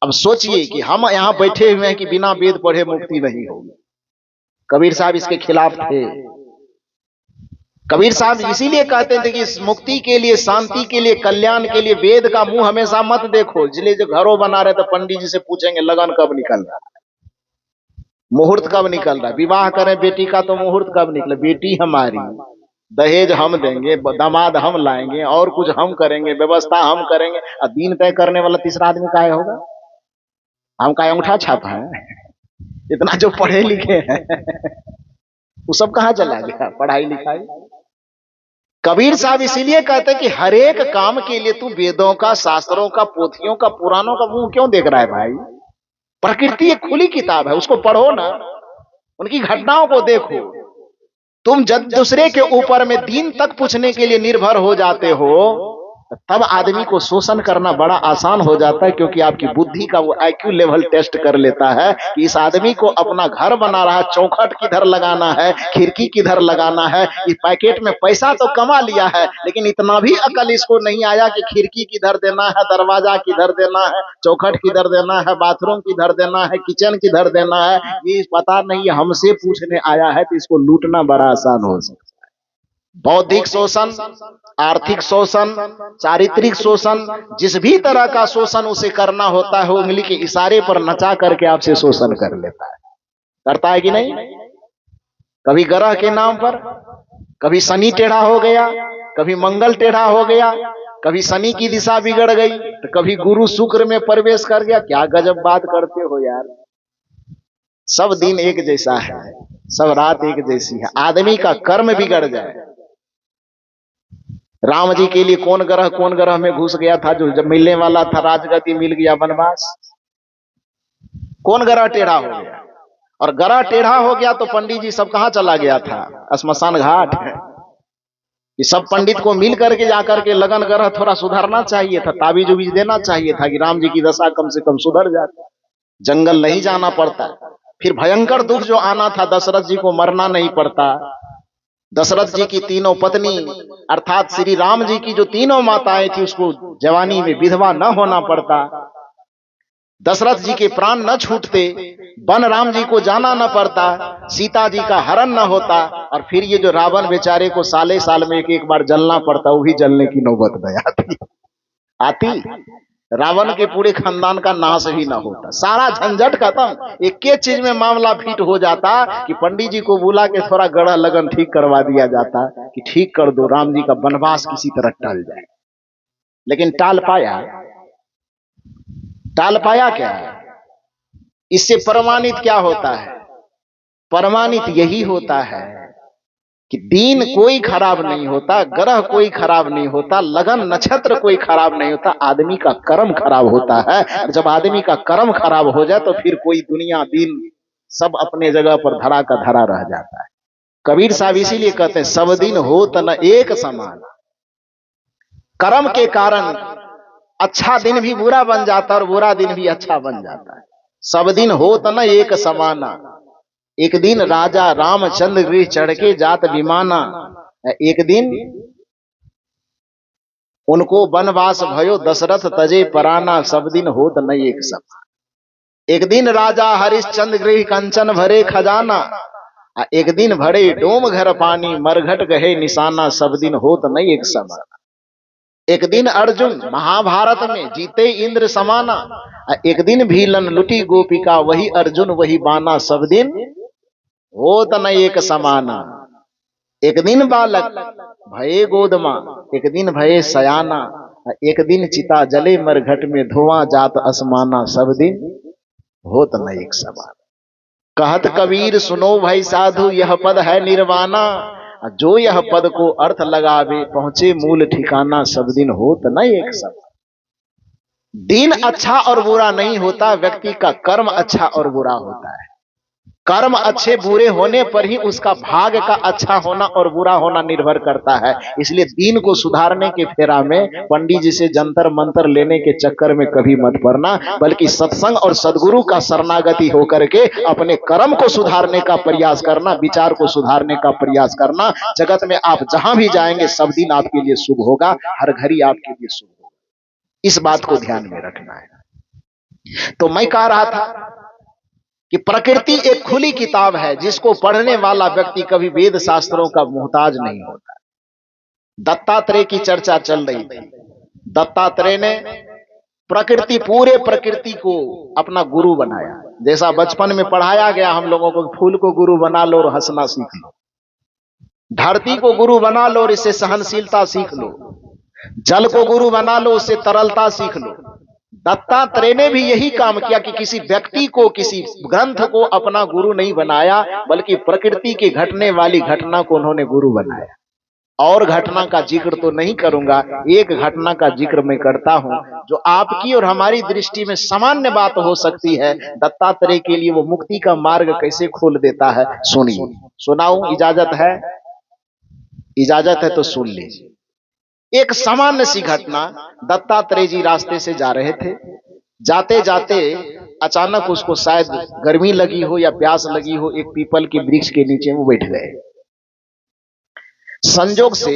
अब सोचिए कि हम यहाँ बैठे हुए हैं कि बिना वेद पढ़े मुक्ति नहीं होगी। कबीर साहब इसके खिलाफ थे। कबीर साहब इसीलिए कहते थे कि इस मुक्ति के लिए, शांति के लिए, कल्याण के लिए वेद का मुंह हमेशा मत देखो। इसलिए जो घरों बना रहे तो पंडित जी से पूछेंगे लगन कब निकल रहा है, मुहूर्त कब निकल रहा है, विवाह करें बेटी का तो मुहूर्त कब निकले, बेटी हमारी, दहेज हम देंगे, दामाद हम लाएंगे, और कुछ हम करेंगे, व्यवस्था हम करेंगे। और दिन तय करने वाला तीसरा आदमी काहे होगा? हम का अंगूठा छापा है? इतना जो पढ़े लिखे हैं वो सब कहाँ चला गया पढ़ाई लिखाई? कबीर साहब इसीलिए कहते हैं कि हर एक काम के लिए तू वेदों का, शास्त्रों का, पोथियों का, पुराणों का मुंह क्यों देख रहा है भाई? प्रकृति एक खुली किताब है, उसको पढ़ो ना, उनकी घटनाओं को देखो। तुम जब दूसरे के ऊपर में दिन तक पूछने के लिए निर्भर हो जाते हो, तब आदमी को शोषण करना बड़ा आसान हो जाता है, क्योंकि आपकी बुद्धि का वो आईक्यू लेवल टेस्ट कर लेता है कि इस आदमी को अपना घर बना रहा है, चौखट किधर लगाना है, खिड़की किधर लगाना है। इस पैकेट में पैसा तो कमा लिया है, लेकिन इतना भी अकल इसको नहीं आया कि खिड़की किधर देना है, दरवाजा किधर देना है, चौखट किधर देना है, बाथरूम किधर देना है, किचन किधर देना है, ये पता नहीं। हमसे पूछने आया है तो इसको लूटना बड़ा आसान हो सकता है। बौद्धिक शोषण, आर्थिक शोषण, चारित्रिक शोषण, जिस भी तरह का शोषण उसे करना होता है, उंगली के इशारे पर नचा करके आपसे शोषण कर लेता है। करता है कि नहीं? कभी ग्रह के नाम पर, कभी शनि टेढ़ा हो गया, कभी मंगल टेढ़ा हो गया, कभी शनि की दिशा बिगड़ गई, तो कभी गुरु शुक्र में प्रवेश कर गया। क्या गजब बात करते हो यार। सब दिन एक जैसा है, सब रात एक जैसी है। आदमी का कर्म बिगड़ जाए। राम जी के लिए कौन ग्रह में घुस गया था? जो जब मिलने वाला था राजगति, मिल गया वनवास। कौन ग्रह टेढ़ा हो गया? और ग्रह टेढ़ा हो गया तो पंडित जी सब कहां चला गया था? श्मशान घाट। ये सब पंडित को मिल करके जाकर के लगन ग्रह थोड़ा सुधारना चाहिए था, ताबीज उबीज देना चाहिए था कि राम जी की दशा कम से कम सुधर जाती, जंगल नहीं जाना पड़ता। फिर भयंकर दुख जो आना था, दशरथ जी को मरना नहीं पड़ता। दशरथ जी की तीनों पत्नी अर्थात श्री राम जी की जो तीनों माताएं थी, उसको जवानी में विधवा न होना पड़ता। दशरथ जी के प्राण न छूटते, वन राम जी को जाना न पड़ता, सीता जी का हरण न होता। और फिर ये जो रावण बेचारे को साले साल में एक बार जलना पड़ता, वो भी जलने की नौबत नहीं आती। रावण के पूरे खानदान का नाश ही ना होता, सारा झंझट खत्म। एक के चीज में मामला फिट हो जाता कि पंडित जी को बुला के थोड़ा गड़ा लगन ठीक करवा दिया जाता कि ठीक कर दो, राम जी का वनवास किसी तरह टल जाए। लेकिन टाल पाया? टाल पाया क्या है? इससे प्रमाणित क्या होता है? प्रमाणित यही होता है कि दिन कोई खराब नहीं होता, ग्रह कोई खराब नहीं होता, लगन नक्षत्र कोई खराब नहीं होता, आदमी का कर्म खराब होता है। और जब आदमी का कर्म खराब हो जाए तो फिर कोई दुनिया दिन सब अपने जगह पर धरा का धरा रह जाता है। कबीर साहब इसीलिए कहते हैं सब दिन हो न एक समान। कर्म के कारण अच्छा दिन भी बुरा बन जाता है और बुरा दिन भी अच्छा बन जाता है। सब दिन हो न एक समाना। एक दिन राजा रामचंद्र गृह चढ़ के जात विमाना। एक दिन उनको वनवास भयो दशरथ तजे पराना। सब दिन होत न एक समान। एक दिन राजा हरिश्चंद्र गृह कंचन भरे खजाना। एक दिन भरे डोम घर पानी मरघट गहे निशाना। सब दिन होत न एक समान। एक दिन अर्जुन महाभारत में जीते इंद्र समाना। एक दिन भीलन लुटी गोपिका वही अर्जुन वही बाना। सब दिन होत न एक समाना। एक दिन बालक भये गोदमा। एक दिन भये सयाना। एक दिन चिता जले मरघट में धुआं जात असमाना। सब दिन होत न एक समान। कहत कबीर सुनो भाई साधु यह पद है निर्वाणा। जो यह पद को अर्थ लगावे पहुंचे मूल ठिकाना। सब दिन होत न एक समान। दिन अच्छा और बुरा नहीं होता, व्यक्ति का कर्म अच्छा और बुरा होता है। कर्म अच्छे बुरे होने पर ही उसका भाग का अच्छा होना और बुरा होना निर्भर करता है। इसलिए दीन को सुधारने के फेरा में पंडित जी से जंतर मंतर लेने के चक्कर में कभी मत पड़ना, बल्कि सत्संग और सदगुरु का शरणागति होकर के अपने कर्म को सुधारने का प्रयास करना, विचार को सुधारने का प्रयास करना। जगत में आप जहां भी जाएंगे सब दिन आपके लिए शुभ होगा, हर घड़ी आपके लिए शुभ होगा। इस बात को ध्यान में रखना है। तो मैं कह रहा था कि प्रकृति एक खुली किताब है जिसको पढ़ने वाला व्यक्ति कभी वेद शास्त्रों का मोहताज नहीं होता। दत्तात्रेय की चर्चा चल रही थी। दत्तात्रेय ने पूरे प्रकृति को अपना गुरु बनाया। जैसा बचपन में पढ़ाया गया हम लोगों को, फूल को गुरु बना लो और हंसना सीख लो, धरती को गुरु बना लो और इससे सहनशीलता सीख लो, जल को गुरु बना लो उससे तरलता सीख लो। दत्तात्रेय ने भी यही काम किया कि किसी व्यक्ति को, किसी ग्रंथ को अपना गुरु नहीं बनाया, बल्कि प्रकृति की घटने वाली घटना को उन्होंने गुरु बनाया। और घटना का जिक्र तो नहीं करूंगा, एक घटना का जिक्र मैं करता हूं जो आपकी और हमारी दृष्टि में सामान्य बात हो सकती है। दत्तात्रेय के लिए वो मुक्ति का मार्ग कैसे खोल देता है, सुनिए। सुनाऊं? इजाजत है? इजाजत है तो सुन लीजिए। एक सामान्य सी घटना, दत्तात्रेय जी रास्ते से जा रहे थे। जाते जाते अचानक उसको शायद गर्मी लगी हो या प्यास लगी हो, एक पीपल के वृक्ष के नीचे वो बैठ गए। संजोग से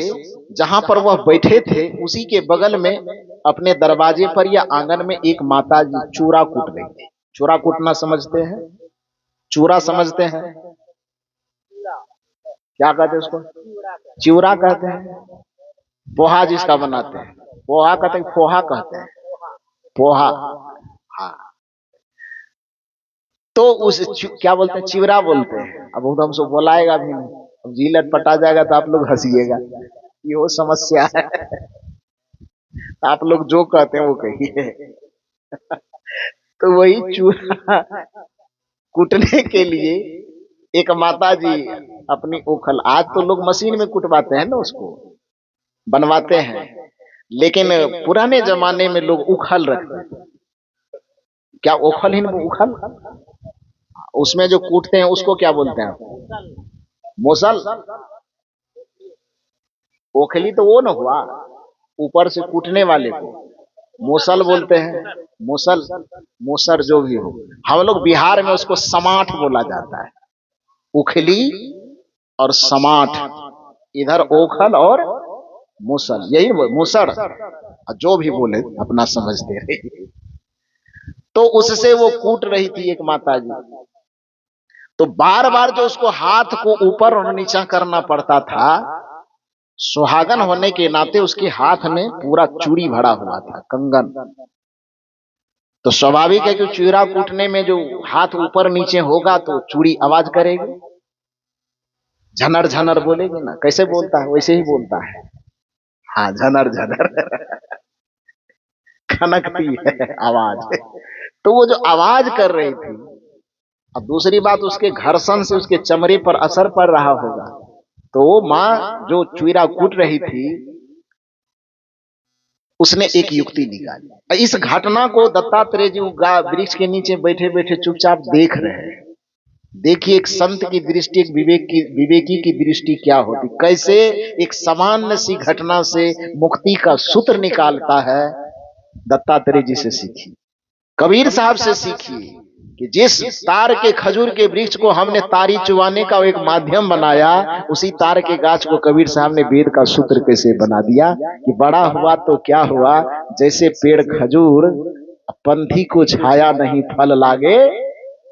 जहां पर वह बैठे थे उसी के बगल में अपने दरवाजे पर या आंगन में एक माता जी चूरा कूट रही थी। चूरा कूटना समझते हैं? चूरा समझते हैं? क्या कहते हैं उसको? चिवरा कहते हैं। पोहा जिसका बनाते हैं, पोहा कहते हैं, पोहा कहते हैं, पोहा। हाँ, तो उस क्या बोलते हैं? चिवरा बोलते हैं। अब वो तो हमसे बोलाएगा भी नहीं, अब जी लटपटा जाएगा तो आप लोग हंसिएगा, ये वो समस्या है। आप लोग जो कहते हैं वो कहिए। तो वही चूरा कूटने के लिए एक माता जी अपनी ओखल, आज तो लोग मशीन में कुटवाते हैं ना, उसको बनवाते हैं, लेकिन पुराने जमाने में लोग उखल रखते हैं। क्या ओखल ही उखल, उसमें जो कूटते हैं उसको क्या बोलते हैं? मोसल। ओखली तो वो न हुआ, ऊपर से कूटने वाले को मोसल बोलते हैं। मोसल, मोसर जो भी हो, हम लोग बिहार में उसको समाठ बोला जाता है। उखली और समाठ, इधर ओखल और मुसल, यही मुसड़, जो भी बोले अपना समझते रहे। तो उससे वो कूट रही थी एक माता जी। तो बार बार जो उसको हाथ को ऊपर और नीचा करना पड़ता था, सुहागन होने के नाते उसके हाथ में पूरा चूड़ी भरा हुआ था, कंगन। तो स्वाभाविक है कि चूड़ा कूटने में जो हाथ ऊपर नीचे होगा तो चूड़ी आवाज करेगी, झनर झनर बोलेगी ना। कैसे बोलता है? वैसे ही बोलता है। हाँ, झनर झनर खनकती है आवाज। तो वो जो आवाज कर रही थी, अब दूसरी बात, उसके घर्षण से उसके चमड़े पर असर पड़ रहा होगा। तो वो माँ जो चूड़ा कूट रही थी, उसने एक युक्ति निकाली। इस घटना को दत्तात्रेय जी वृक्ष के नीचे बैठे बैठे चुपचाप देख रहे हैं। देखिए एक संत की दृष्टि, एक विवेकी की दृष्टि क्या होती, कैसे एक सामान्य सी घटना से मुक्ति का सूत्र निकालता है। दत्तात्रेय जी से सीखिए, कबीर साहब से सीखिए कि जिस तार के खजूर के वृक्ष को हमने तारी चुवाने का एक माध्यम बनाया, उसी तार के गाछ को कबीर साहब ने वेद का सूत्र कैसे बना दिया कि बड़ा हुआ तो क्या हुआ, जैसे पेड़ खजूर पंथी को छाया नहीं फल लागे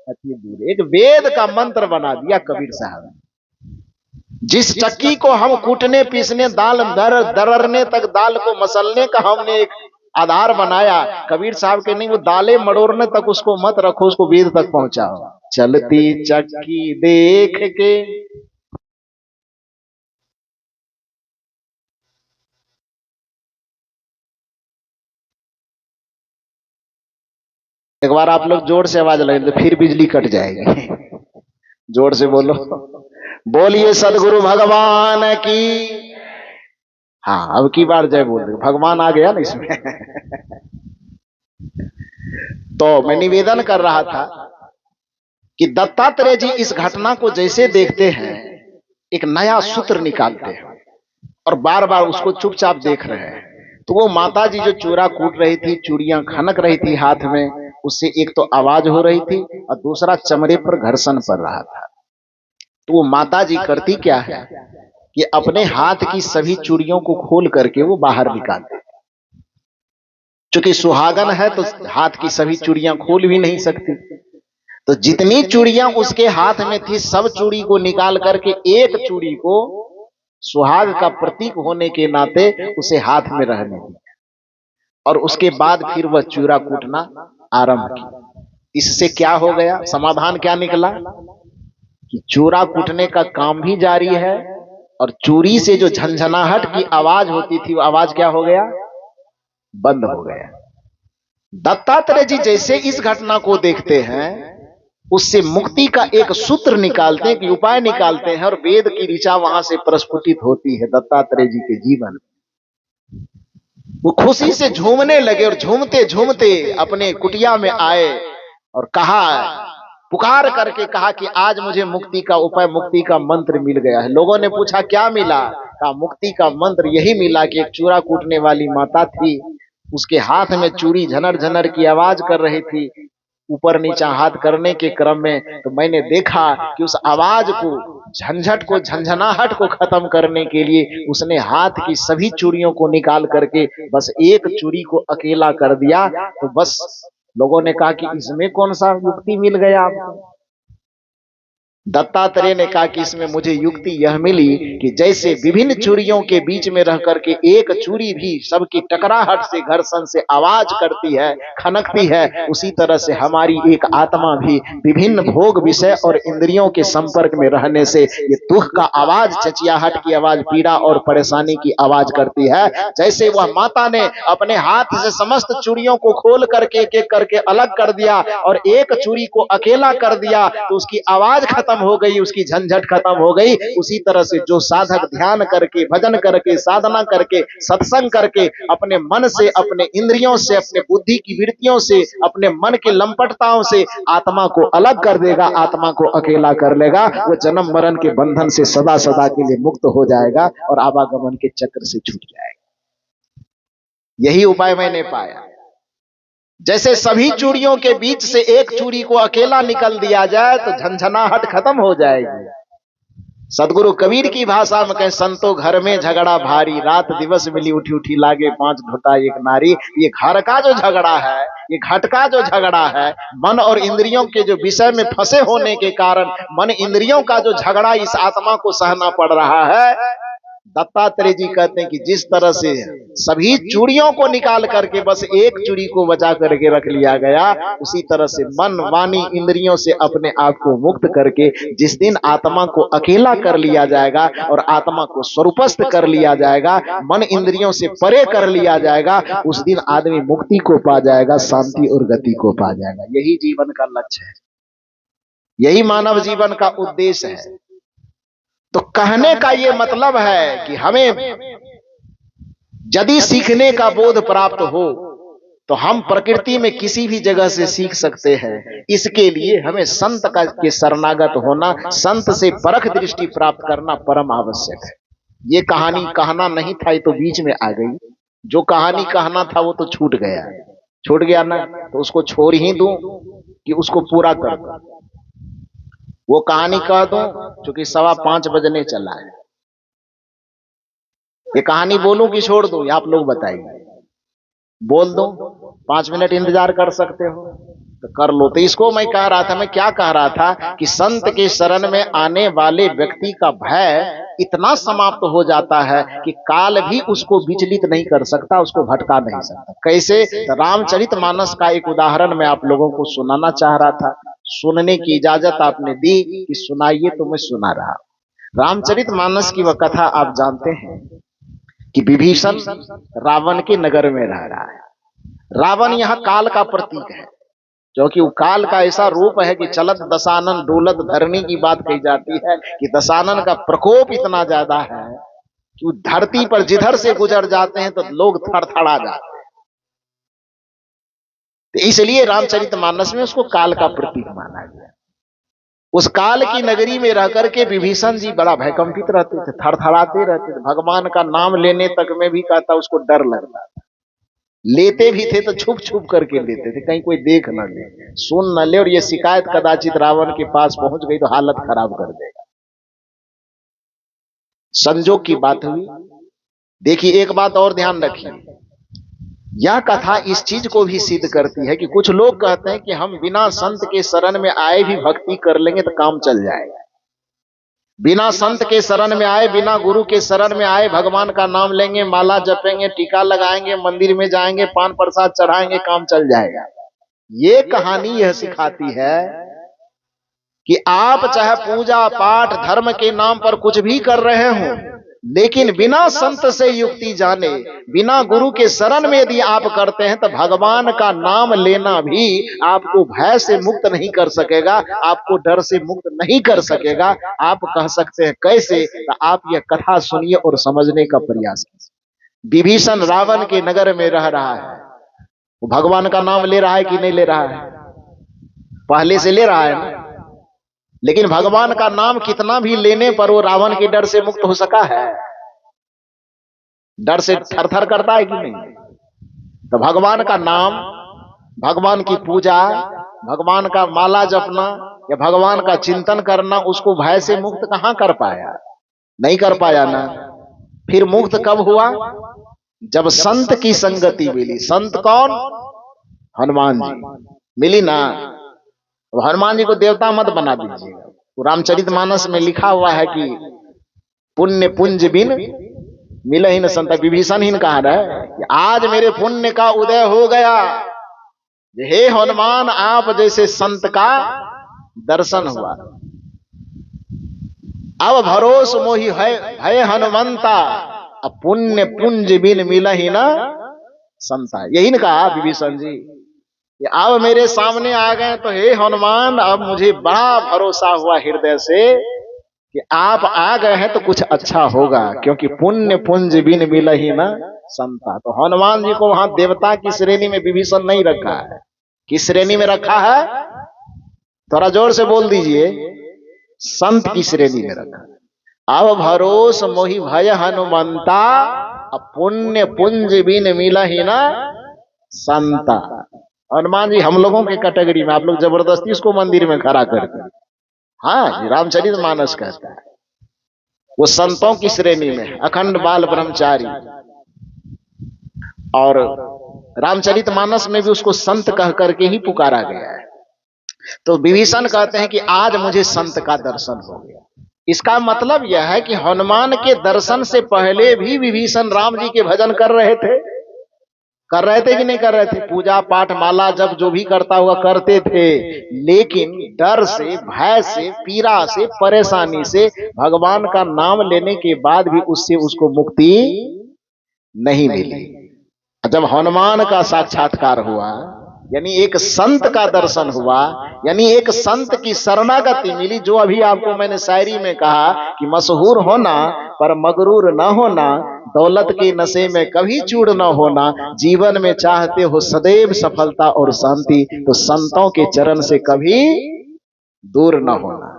अति दूर। एक वेद का मंत्र बना दिया कबीर साहब ने। जिस चक्की को हम कूटने पीसने दाल दररने तक, दाल को मसलने का हमने एक आधार बनाया, कबीर साहब के नहीं, वो दालें मड़ोड़ने तक उसको मत रखो, उसको वेद तक पहुंचाओ। चलती चक्की देख के एक बार आप लोग जोर से आवाज लगे तो फिर बिजली कट जाएगी। जोर से बोलो, बोलिए सदगुरु भगवान की। हाँ, अब की बार जय बोल रहे, भगवान आ गया ना इसमें। तो मैं निवेदन कर रहा था कि दत्तात्रेय जी इस घटना को जैसे देखते हैं, एक नया सूत्र निकालते हैं और बार बार उसको चुपचाप देख रहे हैं। तो वो माता जी जो चूड़ा कूट रही थी, चूड़ियां खनक रही थी हाथ में, उससे एक तो आवाज हो रही थी और दूसरा चमड़े पर घर्षण पड़ रहा था। तो वो माता जी करती क्या है कि अपने हाथ की सभी चूड़ियों को खोल करके वो बाहर निकालते, चूंकि सुहागन है तो हाथ की सभी चूड़ियां खोल भी नहीं सकती, तो जितनी चूड़ियां उसके हाथ में थी सब चूड़ी को निकाल करके एक चूड़ी को सुहाग का प्रतीक होने के नाते उसे हाथ में रहने दी, और उसके बाद फिर वह चूड़ा कूटना आरंभ की। इससे क्या हो गया, समाधान क्या निकला कि चूड़ा कूटने का काम भी जारी है, और चूड़ी से जो झंझनाहट की आवाज होती थी वो आवाज क्या हो गया, बंद हो गया। दत्तात्रेय जी जैसे इस घटना को देखते हैं, उससे मुक्ति का एक सूत्र निकालते हैं, कि उपाय निकालते हैं, और वेद की ऋचा वहां से प्रस्फुटित होती है दत्तात्रेय जी के जीवन। वो खुशी से झूमने लगे, और झूमते झूमते अपने कुटिया में आए और कहा, पुकार करके कहा कि आज मुझे मुक्ति का उपाय, मुक्ति का मंत्र मिल गया है। लोगों ने पूछा क्या मिला, कहा मुक्ति का मंत्र यही मिला कि एक चूड़ा कूटने वाली माता थी, उसके हाथ में चूड़ी झनर झनर की आवाज कर रही थी, ऊपर नीचा हाथ करने के क्रम में, तो मैंने देखा कि उस आवाज को, झंझट को, झंझनाहट को खत्म करने के लिए उसने हाथ की सभी चूड़ियों को निकाल करके बस एक चूड़ी को अकेला कर दिया। तो बस लोगों ने कहा कि इसमें कौन सा युक्ति मिल गया आपको। दत्तात्रेय ने कहा कि इसमें मुझे युक्ति यह मिली कि जैसे विभिन्न चूड़ियों के बीच में रह करके एक चूड़ी भी सबकी टकराहट से, घर्षण से आवाज करती है, खनकती है, उसी तरह से हमारी एक आत्मा भी विभिन्न भोग विषय और इंद्रियों के संपर्क में रहने से ये दुख का आवाज, चचियाहट की आवाज, पीड़ा और परेशानी की आवाज करती है। जैसे वह माता ने अपने हाथ से समस्त चूड़ियों को खोल करके एक एक करके अलग कर दिया और एक चूड़ी को अकेला कर दिया, तो उसकी आवाज खत्म हो गई, उसकी झंझट खत्म हो गई। उसी तरह से जो साधक ध्यान करके, भजन करके, साधना करके, सत्संग करके अपने मन से, अपने इंद्रियों से, अपने बुद्धि की वृत्तियों से, अपने मन के लंपटताओं से आत्मा को अलग कर देगा, आत्मा को अकेला कर लेगा, वो जन्म मरण के बंधन से सदा सदा के लिए मुक्त हो जाएगा और आवागमन के चक्र से छूट जाएगा। यही उपाय मैंने पाया। जैसे सभी चूड़ियों के बीच से एक चूड़ी को अकेला निकल दिया जाए तो झंझनाहट खत्म हो जाएगी। सदगुरु कबीर की भाषा में कहें, संतो घर में झगड़ा भारी, रात दिवस मिली उठी उठी लागे, 5 घुटा एक नारी। ये घर का जो झगड़ा है, ये घट का जो झगड़ा है, मन और इंद्रियों के जो विषय में फंसे होने के कारण मन इंद्रियों का जो झगड़ा इस आत्मा को सहना पड़ रहा है। दत्तात्रेय जी कहते हैं कि जिस तरह से सभी चूड़ियों को निकाल करके बस एक चूड़ी को बचा करके रख लिया गया, उसी तरह से मन, वाणी, इंद्रियों से अपने आप को मुक्त करके जिस दिन आत्मा को अकेला कर लिया जाएगा और आत्मा को स्वरूपस्थ कर लिया जाएगा, मन इंद्रियों से परे कर लिया जाएगा, उस दिन आदमी मुक्ति को पा जाएगा, शांति और गति को पा जाएगा। यही जीवन का लक्ष्य है, यही मानव जीवन का उद्देश्य है। तो कहने का ये मतलब है कि हमें यदि सीखने का बोध प्राप्त हो तो हम प्रकृति में किसी भी जगह से सीख सकते हैं। इसके लिए हमें संत का के शरणागत होना, संत से परख दृष्टि प्राप्त करना परम आवश्यक है। ये कहानी कहना नहीं था, ये तो बीच में आ गई। जो कहानी कहना था वो तो छूट गया ना, तो उसको छोड़ ही दूं कि उसको पूरा कर दूं? वो कहानी कह दूं क्योंकि 5:15 बजने चला है। ये कहानी बोलूं कि छोड़ दूं, आप लोग बताइए। बोल दो, 5 मिनट इंतजार कर सकते हो तो कर लो। तो इसको मैं कह रहा था, मैं क्या कह रहा था कि संत के शरण में आने वाले व्यक्ति का भय इतना समाप्त हो जाता है कि काल भी उसको विचलित नहीं कर सकता, उसको भटका नहीं सकता। कैसे? तो रामचरितमानस का एक उदाहरण मैं आप लोगों को सुनाना चाह रहा था। सुनने की इजाजत आपने दी कि सुनाइए, तो मैं सुना रहा। रामचरितमानस की वह कथा आप जानते हैं कि विभीषण रावण के नगर में रह रहा है। रावण यहाँ काल का प्रतीक है, क्योंकि वो काल का ऐसा रूप है कि चलत दशानन डोलत धरनी की बात कही जाती है कि दशानन का प्रकोप इतना ज्यादा है कि वो धरती पर जिधर से गुजर जाते हैं तो लोग थरथरा जाते हैं। तो इसलिए रामचरितमानस में उसको काल का प्रतीक माना गया। उस काल की नगरी में रह करके विभीषण जी बड़ा भयकंपित रहते थे, थरथराते रहते थे। भगवान का नाम लेने तक में भी कहता उसको डर लगता था। लेते भी थे तो छुप छुप करके लेते थे, कहीं कोई देख न ले, सुन न ले, और ये शिकायत कदाचित रावण के पास पहुंच गई तो हालत खराब कर देगा। संजोग की बात हुई। देखिए, एक बात और ध्यान रखिए, यह कथा इस चीज को भी सिद्ध करती है कि कुछ लोग कहते हैं कि हम बिना संत के शरण में आए भी भक्ति कर लेंगे तो काम चल जाएगा। बिना संत के शरण में आए, बिना गुरु के शरण में आए, भगवान का नाम लेंगे, माला जपेंगे, टीका लगाएंगे, मंदिर में जाएंगे, पान प्रसाद चढ़ाएंगे, काम चल जाएगा। ये कहानी यह सिखाती है कि आप चाहे पूजा पाठ धर्म के नाम पर कुछ भी कर रहे हो, लेकिन बिना संत से युक्ति जाने, बिना गुरु के शरण में यदि आप करते हैं तो भगवान का नाम लेना भी आपको भय से मुक्त नहीं कर सकेगा, आपको डर से मुक्त नहीं कर सकेगा। आप कह सकते हैं कैसे? तो आप यह कथा सुनिए और समझने का प्रयास कीजिए। विभीषण रावण के नगर में रह रहा है, वो भगवान का नाम ले रहा है कि नहीं ले रहा है? पहले से ले रहा है ना, लेकिन भगवान का नाम कितना भी लेने पर वो रावण के डर से मुक्त हो सका है? डर से थर थर करता है कि नहीं? तो भगवान का नाम, भगवान की पूजा, भगवान का माला जपना या भगवान का चिंतन करना, उसको भय से मुक्त कहां कर पाया? नहीं कर पाया ना। फिर मुक्त कब हुआ? जब संत की संगति मिली। संत कौन? हनुमान जी मिली ना। हनुमान जी को देवता मत बना दीजिएगा। तो रामचरितमानस में लिखा हुआ है कि पुण्य पुंज बिन मिले ही न संत। विभीषण ही कहा है कि आज मेरे पुण्य का उदय हो गया, हे हनुमान आप जैसे संत का दर्शन हुआ। अब भरोस मोहि भय हनुमंता, अब पुण्य पुंज बिन मिला ही ना संता। यही न कहा विभीषण जी, अब मेरे सामने आ गए तो हे हनुमान, अब मुझे बड़ा भरोसा हुआ हृदय से कि आप आ गए हैं तो कुछ अच्छा होगा, क्योंकि पुण्य पुंज बिन मिला ही ना संता। तो हनुमान जी को वहां देवता की श्रेणी में विभीषण नहीं रखा है। किस श्रेणी में रखा है? थोड़ा जोर से बोल दीजिए। संत की श्रेणी में रखा। अब भरोस मोहि भय हनुमंता, अब पुण्य पुंज बिन मिला ही ना संता। हनुमान जी हम लोगों के कैटेगरी में, आप लोग जबरदस्ती उसको मंदिर में खड़ा करते हैं। हाँ, रामचरितमानस कहता है वो संतों की श्रेणी में, अखंड बाल ब्रह्मचारी। और रामचरितमानस में भी उसको संत कह करके ही पुकारा गया है। तो विभीषण कहते हैं कि आज मुझे संत का दर्शन हो गया। इसका मतलब यह है कि हनुमान के दर्शन से पहले भी विभीषण राम जी के भजन कर रहे थे कि नहीं कर रहे थे? पूजा पाठ माला जब जो भी करता हुआ करते थे, लेकिन डर से, भय से, पीड़ा से, परेशानी से भगवान का नाम लेने के बाद भी उससे उसको मुक्ति नहीं मिली। जब हनुमान का साक्षात्कार हुआ, यानी एक संत का दर्शन हुआ, यानी एक संत की शरणागति मिली, जो अभी आपको मैंने शायरी में कहा कि मशहूर होना पर मगरूर न होना, दौलत के नशे में कभी चूर न होना, जीवन में चाहते हो सदैव सफलता और शांति, तो संतों के चरण से कभी दूर न होना।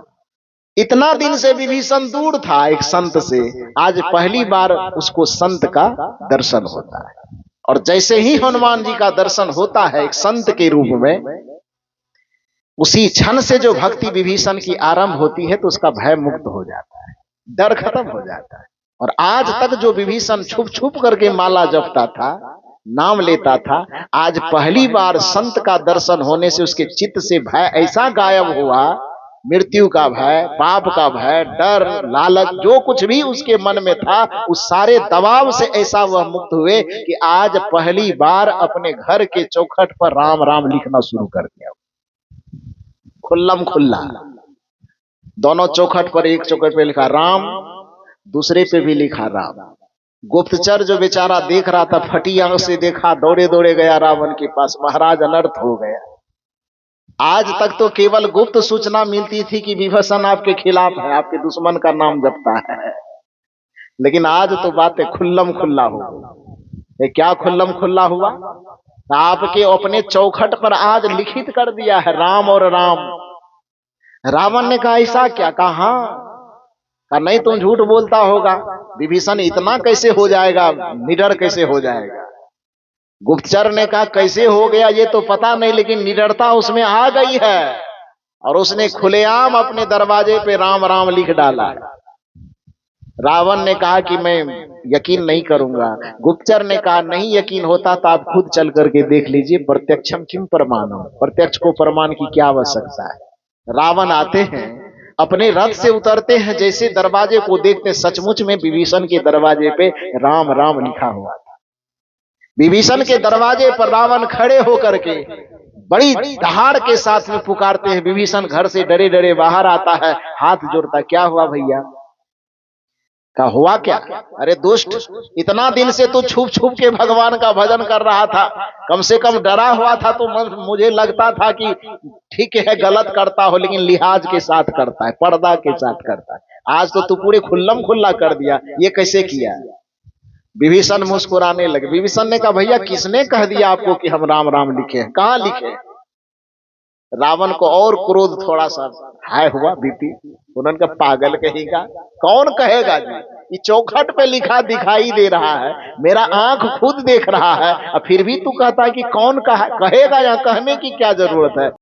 इतना दिन से विभीषण दूर था एक संत से, आज पहली बार उसको संत का दर्शन होता है। और जैसे ही हनुमान जी का दर्शन होता है एक संत के रूप में, उसी क्षण से जो भक्ति विभीषण की आरंभ होती है तो उसका भय मुक्त हो जाता है, डर खत्म हो जाता है। और आज तक जो विभीषण छुप छुप करके माला जपता था, नाम लेता था, आज पहली बार संत का दर्शन होने से उसके चित्त से भय ऐसा गायब हुआ, मृत्यु का भय, पाप का भय, डर, लालच, जो कुछ भी उसके मन में था, उस सारे दबाव से ऐसा वह मुक्त हुए कि आज पहली बार अपने घर के चौखट पर राम राम लिखना शुरू कर दिया, खुल्लम खुल्ला। दोनों चौखट पर, एक चौखट पे लिखा राम, दूसरे पे भी लिखा राम। गुप्तचर जो बेचारा देख रहा था, फटी आंख से देखा, दौड़े दौड़े गया रावण के पास, महाराज अनर्थ हो गया। आज तक तो केवल गुप्त सूचना मिलती थी कि विभीषण आपके खिलाफ है, आपके दुश्मन का नाम जपता है, लेकिन आज तो बातें खुल्लम खुल्ला हो गई। क्या खुल्लम खुल्ला हुआ? आपके अपने चौखट पर आज लिखित कर दिया है राम और राम। रावण ने कहा ऐसा क्या? कहा नहीं, तुम झूठ बोलता होगा, विभीषण इतना कैसे हो जाएगा, निडर कैसे हो जाएगा? गुप्तचर ने कहा कैसे हो गया ये तो पता नहीं, लेकिन निडरता उसमें आ गई है, और उसने खुलेआम अपने दरवाजे पे राम राम लिख डाला। रावण ने कहा कि मैं यकीन नहीं करूंगा। गुप्तचर ने कहा नहीं यकीन होता तो आप खुद चल करके देख लीजिए, प्रत्यक्षम किम प्रमाणम, प्रत्यक्ष को प्रमाण की क्या आवश्यकता है। रावण आते हैं, अपने रथ से उतरते हैं, जैसे दरवाजे को देखते सचमुच में विभीषण के दरवाजे पे राम राम लिखा हुआ था। विभीषण के दरवाजे पर रावण खड़े होकर के बड़ी दहाड़ के साथ में पुकारते हैं। विभीषण घर से डरे डरे बाहर आता है, हाथ जोड़ता, क्या हुआ भैया? का हुआ क्या? अरे दुष्ट, इतना दिन से तू छुप छुप के भगवान का भजन कर रहा था, कम से कम डरा हुआ था तो मुझे लगता था कि ठीक है गलत करता हो, लेकिन लिहाज के साथ करता है, पर्दा के साथ करता है। आज तो तू पूरे खुल्लम खुल्ला कर दिया, ये कैसे किया? विभीषण मुस्कुराने लगे। विभीषण ने कहा भैया किसने कह दिया आपको कि हम राम राम लिखे हैं? कहाँ लिखे? रावण को और क्रोध थोड़ा सा हाय हुआ, बीपी। उन्होंने कहा पागल कहेगा, कौन कहेगा जी, ये चौखट पे लिखा दिखाई दे रहा है, मेरा आंख खुद देख रहा है, और फिर भी तू कहता है कि कौन कहेगा? या कहने की क्या जरूरत है?